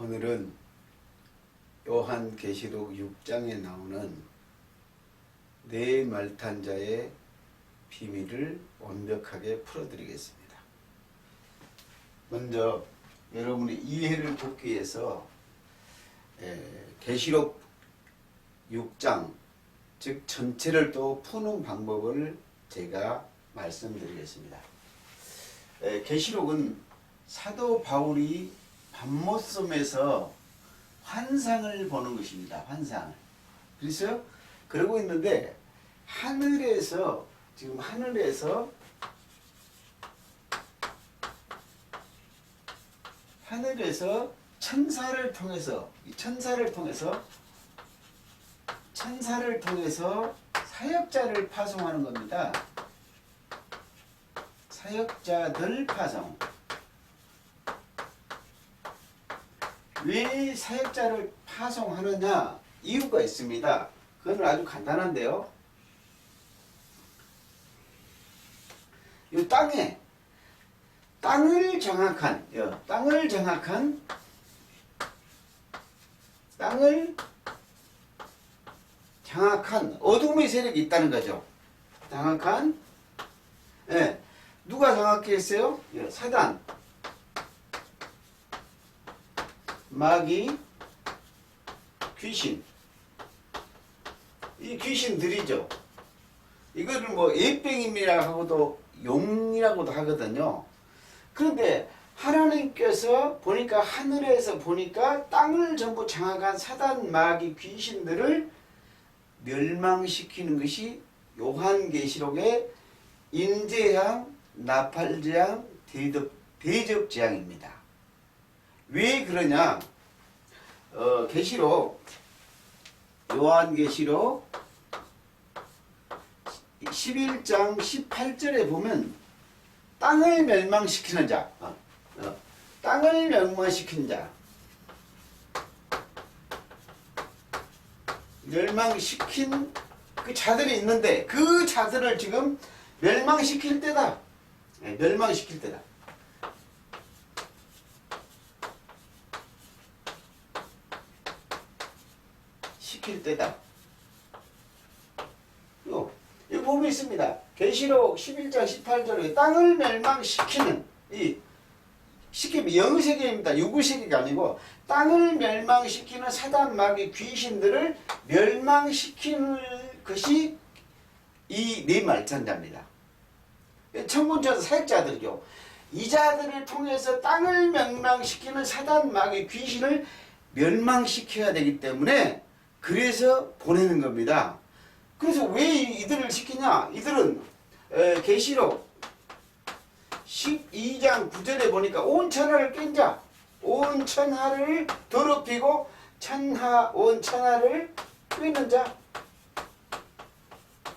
오늘은 요한계시록 6장에 나오는 네 말탄자의 비밀을 완벽하게 풀어드리겠습니다. 먼저 여러분의 이해를 돕기 위해서 계시록 6장 즉 전체를 또 푸는 방법을 제가 말씀드리겠습니다. 계시록은 사도 바울이 밤모섬에서 환상을 보는 것입니다. 환상을. 그래서 그러고 있는데 하늘에서 천사를 통해서 사역자를 파송하는 겁니다. 사역자들 파송. 왜 사역자를 파송하느냐? 이유가 있습니다. 그건 아주 간단한데요. 이 땅을 장악한 어둠의 세력이 있다는 거죠. 누가 장악해 했어요? 사단, 마귀, 귀신. 이 귀신들이죠. 이거를 뭐 예병임이라고 하고도 용이라고도 하거든요. 그런데 하나님께서 보니까 하늘에서 보니까 땅을 전부 장악한 사단, 마귀, 귀신들을 멸망시키는 것이 요한계시록의 인재양, 나팔재앙, 대접재앙입니다. 왜 그러냐? 요한계시록 11장 18절에 보면 땅을 멸망시키는 자, 멸망시킨 그 자들이 있는데 그 자들을 지금 멸망시킬 때다. 멸망시킬 때다. 여기 보면 있습니다. 계시록 11장 18절에 땅을 멸망시키는 시키면 영세계입니다. 유구세계가 아니고 땅을 멸망시키는 사단, 마귀, 귀신들을 멸망시키는 것이 이 네 말탄자입니다. 천군천사 사역자들이죠. 이 자들을 통해서 땅을 멸망시키는 사단, 마귀, 귀신을 멸망시켜야 되기 때문에 그래서 보내는 겁니다. 그래서 왜 이들을 시키냐? 이들은 계시록 12장 9절에 보니까 온 천하를 깬 자, 온 천하를 더럽히고 온 천하를 꿰는 자,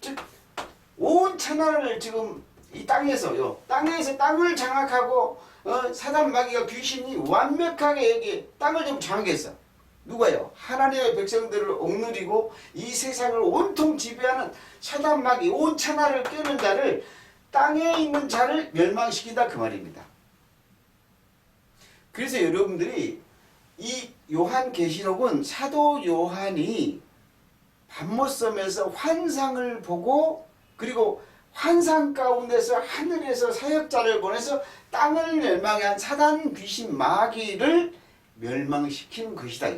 즉 온 천하를 지금 이 땅에서 땅을 장악하고 사단, 마귀가, 귀신이 완벽하게 여기 땅을 좀 장악했어. 누가요? 하나님의 백성들을 억누리고 이 세상을 온통 지배하는 사단, 마귀, 온 천하를 깨는 자를, 땅에 있는 자를 멸망시킨다 그 말입니다. 그래서 여러분들이 이 요한계시록은 사도 요한이 밤모섬에서 환상을 보고 그리고 환상 가운데서 하늘에서 사역자를 보내서 땅을 멸망한 사단, 귀신, 마귀를 멸망시킨 것이다.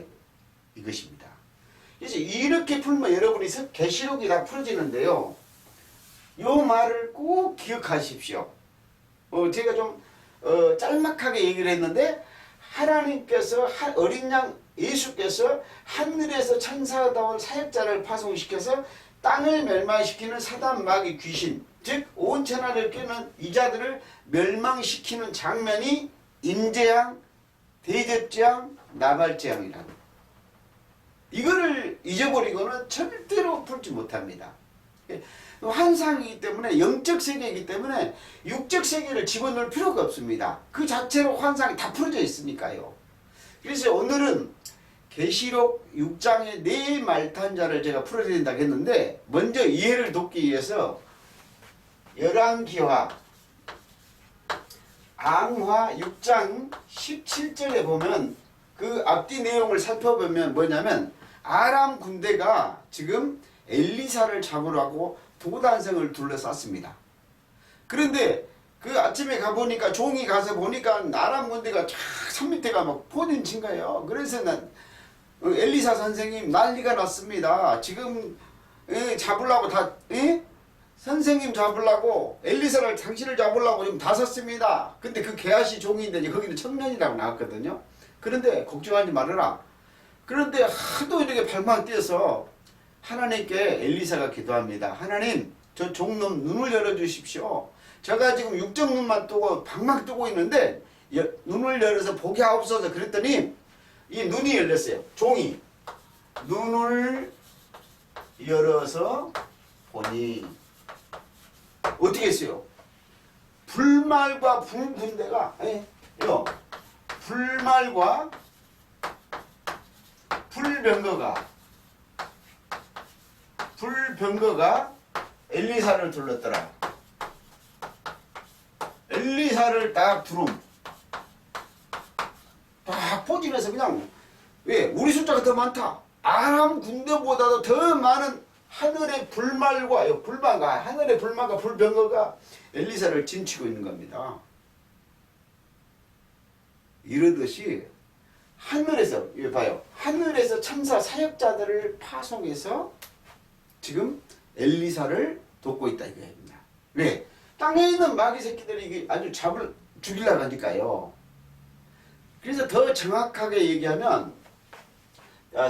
이것입니다. 그래서 이렇게 풀면 여러분이 계시록이 다 풀어지는데요. 이 말을 꼭 기억하십시오. 제가 좀 짤막하게 얘기를 했는데 하나님께서 어린 양 예수께서 하늘에서 천사다운 사역자를 파송시켜서 땅을 멸망시키는 사단, 마귀, 귀신 즉 온 천하를 깨는 이 자들을 멸망시키는 장면이 인재양, 대접재앙, 나발재앙이라는 이거를 잊어버리고는 절대로 풀지 못합니다. 환상이기 때문에 영적 세계이기 때문에 육적 세계를 집어넣을 필요가 없습니다. 그 자체로 환상이 다 풀어져 있으니까요. 그래서 오늘은 계시록 6장의 네 말탄자를 제가 풀어드린다고 했는데 먼저 이해를 돕기 위해서 열왕기하 앙화 6장 17절에 보면 그 앞뒤 내용을 살펴보면 뭐냐면 아람 군대가 지금 엘리사를 잡으라고 도단성을 둘러쌌습니다. 그런데 그 아침에 가보니까 종이 가서 보니까 아람 군대가 쫙 산 밑에가 막 포진친 거예요. 그래서 난 엘리사 선생님 난리가 났습니다. 지금 잡으려고 다 선생님 잡으려고 엘리사를 당신을 잡으려고 지금 다 섰습니다. 근데 그 게하시 종인데 거기는 청년이라고 나왔거든요. 그런데 걱정하지 말아라. 그런데 하도 이렇게 발만 뛰어서 하나님께 엘리사가 기도합니다. 하나님 저 종놈 눈을 열어주십시오. 제가 지금 육적 눈만 뜨고 방막 뜨고 있는데 눈을 열어서 보게 하옵소서. 그랬더니 이 눈이 열렸어요. 종이 눈을 열어서 보니 어떻게 했어요? 불말과 불군대가 불말과 불병거가 엘리사를 둘렀더라. 엘리사를 딱 두름 딱 포진해서 그냥 왜 우리 숫자가 더 많다. 아람 군대보다도 더 많은 하늘의 불말과 불만과 하늘의 불만과 불병거가 엘리사를 진치고 있는 겁니다. 이러듯이 하늘에서 이거 봐요. 하늘에서 천사 사역자들을 파송해서 지금 엘리사를 돕고 있다 이거입니다. 왜? 땅에 있는 마귀 새끼들이 이게 아주 죽이려고 하니까요. 그래서 더 정확하게 얘기하면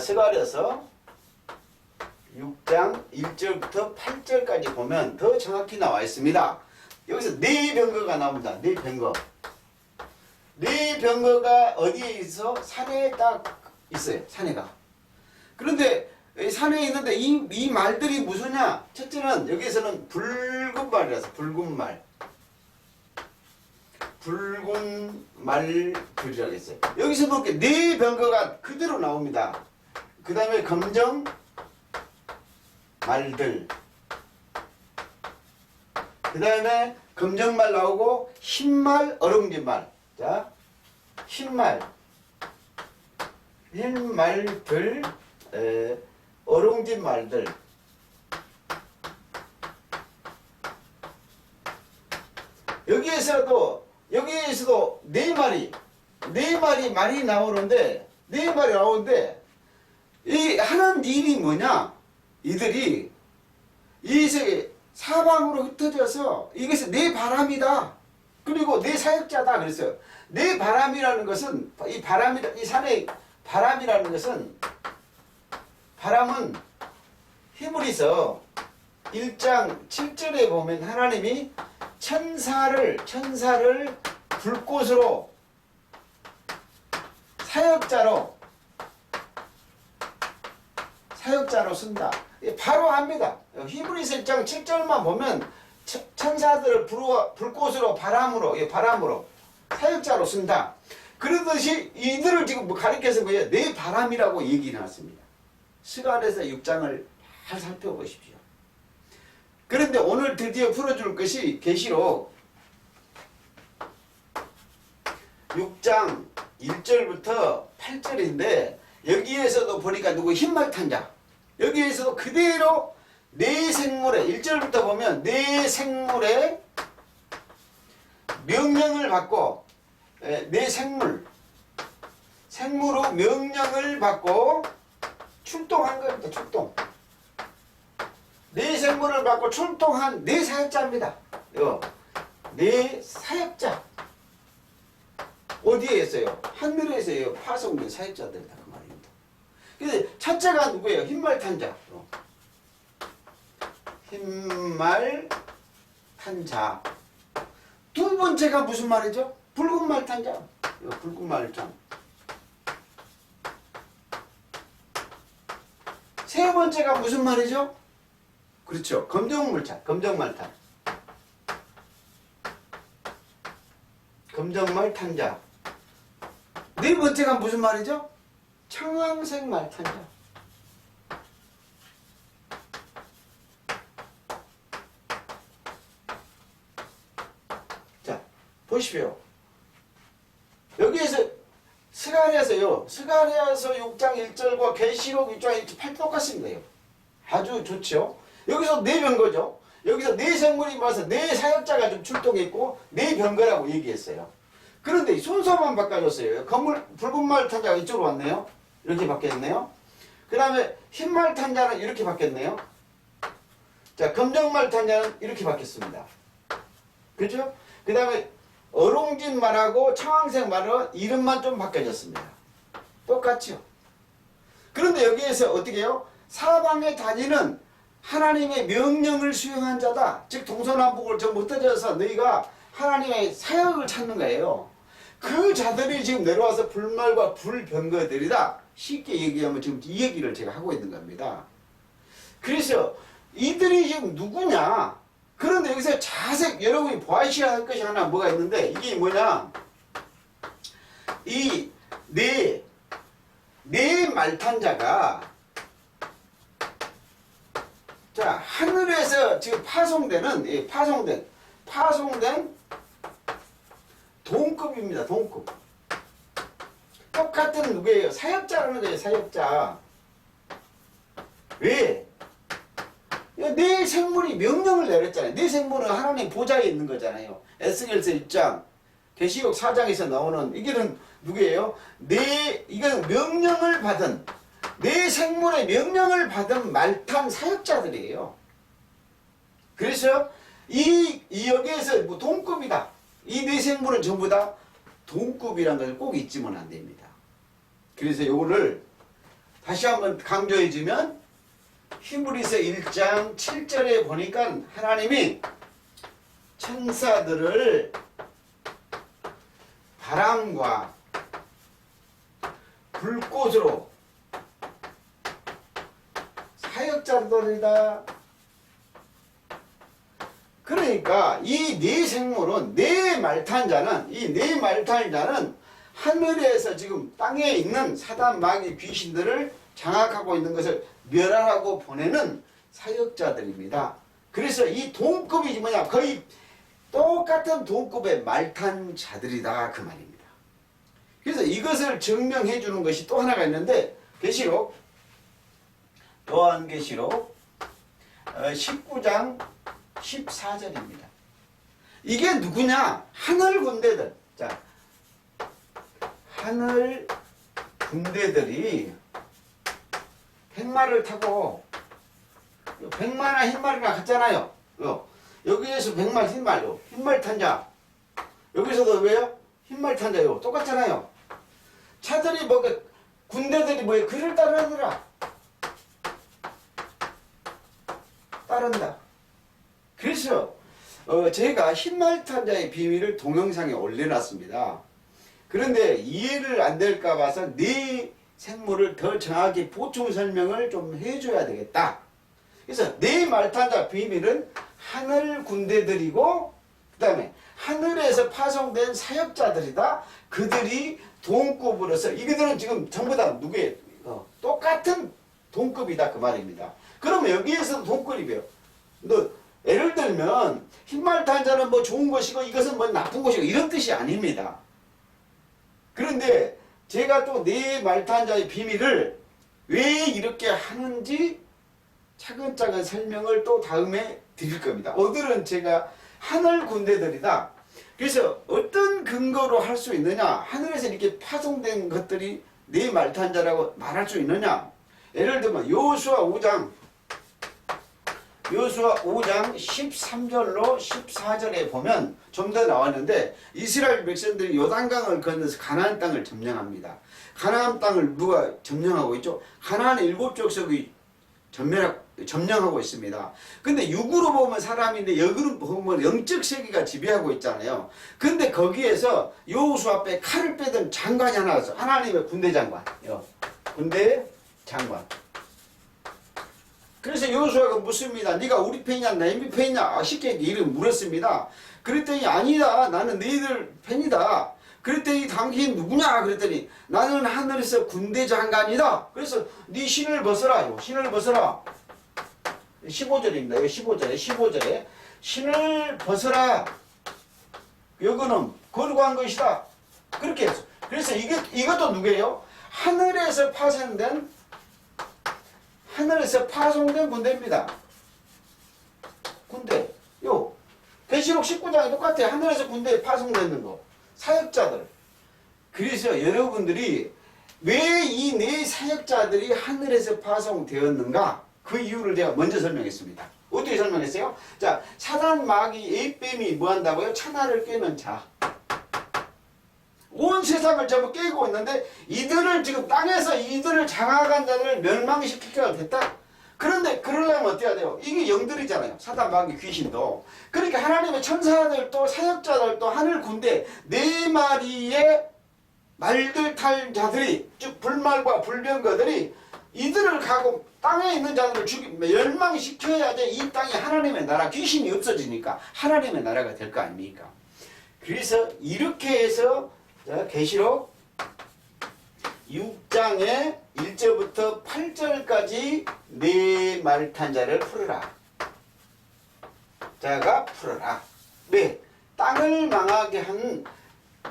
스가랴서 6장 1절부터 8절까지 보면 더 정확히 나와 있습니다. 여기서 네 병거가 나옵니다. 네 병거. 네 병거가 어디에 있어? 산에 딱 있어요. 산에가. 그런데 산에 있는데 이 말들이 무슨냐? 첫째는 여기서는 붉은 말이라서 붉은 말. 붉은 말들이라고 했어요. 여기서 볼게 네 병거가 그대로 나옵니다. 그 다음에 검정 말들. 그 다음에 검정말 나오고 흰말, 어롱진말. 자, 흰말들, 어롱진말들. 여기에서도 네 마리 말이 나오는데 이 하는 일이 뭐냐? 이들이 이 세계 사방으로 흩어져서 이것이 내 바람이다. 그리고 내 사역자다. 그랬어요. 내 바람이라는 것은 이 산의 바람이라는 것은 바람은 히브리서 1장 7절에 보면 하나님이 천사를 불꽃으로 사역자로 쓴다. 바로 압니다. 히브리서 1장 7절만 보면 천사들을 불꽃으로 바람으로 사역자로 쓴다. 그러듯이 이들을 지금 가리켜서 뭐예요? 내 바람이라고 얘기해 놨습니다. 스가랴서 6장을 잘 살펴보십시오. 그런데 오늘 드디어 풀어줄 것이 계시록 6장 1절부터 8절인데 여기에서도 보니까 누구 흰말 탄 자. 여기에서도 그대로 네 생물의 1절부터 보면 네 생물의 명령을 받고 네 생물로 명령을 받고 출동한 겁니다. 출동. 네 생물을 받고 출동한 네 사역자입니다. 네 사역자. 어디에 있어요? 하늘에서요. 파송된 사역자들이다. 그 말입니다. 근데 첫째가 누구예요? 흰말 탄자. 흰말 탄자. 두 번째가 무슨 말이죠? 붉은 말 탄자. 붉은 말탄. 세 번째가 무슨 말이죠? 그렇죠. 검정물탄. 검정말탄. 검정말 탄자. 네 번째가 무슨 말이죠? 청황색 말탄자. 자, 보십시오. 여기에서 스가랴서요. 스가랴서 6장 1절과 계시록 6장 1절 똑같습니다. 아주 좋죠. 여기서 네 병거죠. 여기서 네 생물이 모여서 네 사역자가 좀 출동했고 네 병거라고 얘기했어요. 그런데 순서만 바꿔줬어요. 붉은 말 탄자가 이쪽으로 왔네요. 이렇게 바뀌었네요. 그 다음에 흰 말 탄자는 이렇게 바뀌었네요. 자, 검정 말 탄자는 이렇게 바뀌었습니다. 그죠? 그 다음에 어롱진 말하고 청황색 말은 이름만 좀 바뀌어졌습니다. 똑같죠. 그런데 여기에서 어떻게 해요? 사방에 다니는 하나님의 명령을 수행한 자다. 즉 동서남북을 전부 흩어져서 너희가 하나님의 사역을 찾는 거예요. 그 자들이 지금 내려와서 불말과 불병거들이다. 쉽게 얘기하면 지금 이 얘기를 제가 하고 있는 겁니다. 그래서 이들이 지금 누구냐? 그런데 여기서 자세히 여러분이 보아셔야 할 것이 하나 뭐가 있는데 이게 뭐냐? 이 네 말탄자가 자 하늘에서 지금 파송된 동급입니다. 동급. 똑같은 누구예요? 사역자라는 거예요. 사역자. 왜? 네 생물이 명령을 내렸잖아요. 네 생물은 하나님 보좌에 있는 거잖아요. 에스겔서 1장, 계시록 4장에서 나오는 이게는 누구예요? 이건 명령을 받은 네 생물의 명령을 받은 말탄 사역자들이에요. 그래서 여기에서 뭐 동급이다. 이 네 생물은 전부 다 동급이라는 것을 꼭 잊지면 안 됩니다. 그래서 요거를 다시 한번 강조해주면 히브리서 1장 7절에 보니까 하나님이 천사들을 바람과 불꽃으로 사역자들이다. 그러니까 이 네 생물은 네 말탄자는 이 네 말탄자는 하늘에서 지금 땅에 있는 사단 마귀 귀신들을 장악하고 있는 것을 멸하라고 보내는 사역자들입니다. 그래서 이 동급이 뭐냐 거의 똑같은 동급의 말탄자들이다 그 말입니다. 그래서 이것을 증명해 주는 것이 또 하나가 있는데 계시록 요한계시록 19장 14절입니다. 이게 누구냐? 하늘 군대들. 자, 하늘 군대들이 백마를 타고 백마나 흰말이나 같잖아요. 여기에서 백마 흰말요. 흰말 탄자. 여기서도 왜요? 흰말 탄자요. 똑같잖아요. 차들이 군대들이 뭐예요? 그를 따르더라. 따른다. 그래서 제가 흰말 탄자의 비밀을 동영상에 올려놨습니다. 그런데 이해를 안 될까 봐서 네 생물을 더 정확히 보충 설명을 좀 해줘야 되겠다. 그래서 네 말탄자 비밀은 하늘 군대들이고 그 다음에 하늘에서 파송된 사역자들이다. 그들이 동급으로서 이들은 지금 전부 다 누구예요? 똑같은 동급이다 그 말입니다. 그러면 여기에서도 동급이에요. 예를 들면 흰말 탄자는 뭐 좋은 것이고 이것은 뭐 나쁜 것이고 이런 뜻이 아닙니다. 그런데 제가 또 네 말탄자의 비밀을 왜 이렇게 하는지 차근차근 설명을 또 다음에 드릴 겁니다. 오늘은 제가 하늘 군대들이다. 그래서 어떤 근거로 할 수 있느냐? 하늘에서 이렇게 파송된 것들이 네 말탄자라고 말할 수 있느냐? 예를 들면 여호수아 5장 13절로 14절에 보면 좀 더 나왔는데 이스라엘 백성들이 요단강을 건너서 가나안 땅을 점령합니다. 가나안 땅을 누가 점령하고 있죠? 가나안의 7족속이 점령하고 있습니다. 근데 육으로 보면 사람인데 역으로 보면 영적 세계가 지배하고 있잖아요. 근데 거기에서 여호수아 앞에 칼을 빼던 장관이 하나 왔어. 하나님의 군대 장관. 군대 장관. 그래서 여호수아가 묻습니다. 네가 우리 편이냐 나미 편이냐 쉽게 이름 물었습니다. 그랬더니 아니다. 나는 너희들 편이다. 그랬더니 당신 누구냐 그랬더니 나는 하늘에서 군대 장관이다. 그래서 네 신을 벗어라. 신을 벗어라. 15절입니다. 15절에 신을 벗어라. 여거는 거룩한 것이다. 그렇게 해서 그래서 이것도 누구예요? 하늘에서 파송된 군대입니다. 군대. 요 계시록 19장이 똑같아요. 하늘에서 군대에 파송되는 거. 사역자들. 그래서 여러분들이 왜 이 네 사역자들이 하늘에서 파송되었는가? 그 이유를 제가 먼저 설명했습니다. 어떻게 설명했어요? 자, 사단 마귀 에이뱀이 뭐 한다고요? 천하를 깨는 자. 온 세상을 전부 깨고 있는데 이들을 지금 땅에서 이들을 장악한 자들을 멸망시키기가 됐다. 그런데 그러려면 어떻게 해야 돼요? 이게 영들이잖아요. 사단 마귀 귀신도. 그러니까 하나님의 천사들도 사역자들도 하늘 군대 네 마리의 말들 탈 자들이 즉 불말과 불병거들이 이들을 가고 땅에 있는 자들을 멸망시켜야지 이 땅에 하나님의 나라 귀신이 없어지니까 하나님의 나라가 될 거 아닙니까? 그래서 이렇게 해서 계시록 6장의 1절부터 8절까지 네 말탄자를 풀어라. 자가 풀어라. 네, 땅을 망하게 한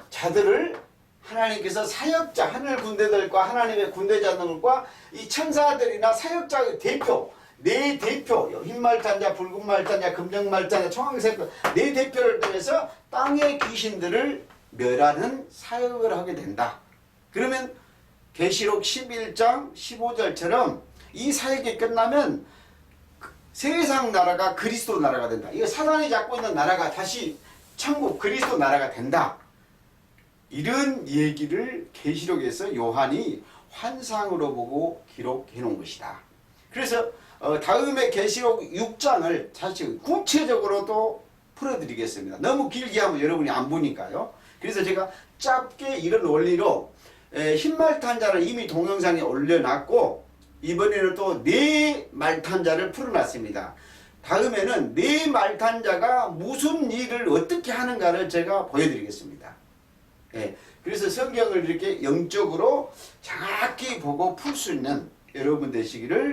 자들을 하나님께서 사역자, 하늘 군대들과 하나님의 군대자들과 이 천사들이나 사역자의 대표, 네 대표, 흰 말탄자, 붉은 말탄자, 금정 말탄자, 청황색 네 대표를 통해서 땅의 귀신들을 멸하는 사역을 하게 된다. 그러면 계시록 11장 15절처럼 이 사역이 끝나면 세상 나라가 그리스도 나라가 된다. 이거 사단이 잡고 있는 나라가 다시 천국 그리스도 나라가 된다. 이런 얘기를 계시록에서 요한이 환상으로 보고 기록해 놓은 것이다. 그래서 다음에 계시록 6장을 사실 구체적으로 또 풀어드리겠습니다. 너무 길게 하면 여러분이 안 보니까요. 그래서 제가 짧게 이런 원리로 흰말탄자를 이미 동영상에 올려놨고 이번에는 또 네 말탄자를 풀어놨습니다. 다음에는 네 말탄자가 무슨 일을 어떻게 하는가를 제가 보여드리겠습니다. 그래서 성경을 이렇게 영적으로 정확히 보고 풀 수 있는 여러분 되시기를